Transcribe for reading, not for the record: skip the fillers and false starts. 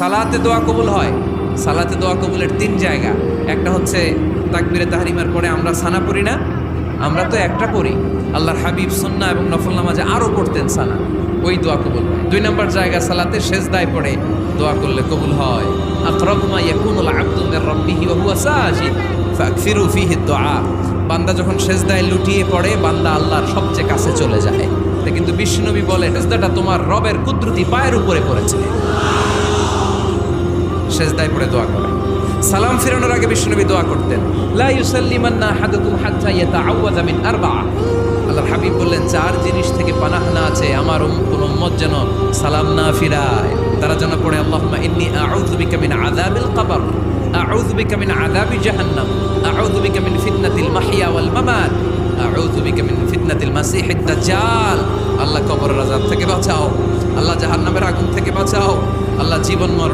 সালাতে দোয়া কবুল হয়। সালাতে দোয়া কবুলের তিন জায়গা। একটা হচ্ছে তাকবীরে তাহরিমার পরে আমরা সানা পড়ি না, আমরা তো একটা পড়ি। আল্লাহর হাবিব সুন্নাহ এবং নফল নামাজে আরও পড়তেন সানা, ওই দোয়া কবুল হয়। দুই নম্বর জায়গা সালাতে সেজদায় পড়ে দোয়া করলে কবুল হয়। আকরাবু মা ইয়াকুনুল আবদু মির রাব্বিহি ওয়া হুয়া সাজিদ ফাকসিরু ফীহি দুআ। বান্দা যখন সেজদায় লুটিয়ে পড়ে, বান্দা আল্লাহর সবচেয়ে কাছে চলে যায়। কিন্তু বিশ্বনবী বলে, সেজদাটা তোমার রবের কুদরতি পায়ের উপরে পড়েছে। সেজদায় পড়ে দোয়া করে। সালাম ফিরানোর আগে বিশ্বনবী দোয়া করতেন, লা ইউসাল্লিমান্না আহাদুকুম হাত্তা ইয়াতাআওয়াযা মিন আরবা'a। আল্লাহর হাবিব বললেন, চার জিনিস থেকে পানাহ না আছে আমার কোন উম্মত যেন সালাম না ফিরায়। তারা যেন পড়ে, আল্লাহুম্মা ইন্নী আউযু বিকা মিন আযাবিল কবর, আউযু বিকা মিন আযাবি জাহান্নাম, আউযু বিকা মিন ফিতনাতিল মাহইয়া ওয়াল মামাত, আউযু বিকা মিন ফিতনাতিল মাসিহিদ দাজ্জাল। আল্লাহ কবরের আযাব থেকে বাঁচাও, আল্লাহ জাহান্নামের আগুন থেকে বাঁচাও, আল্লাহ জীবন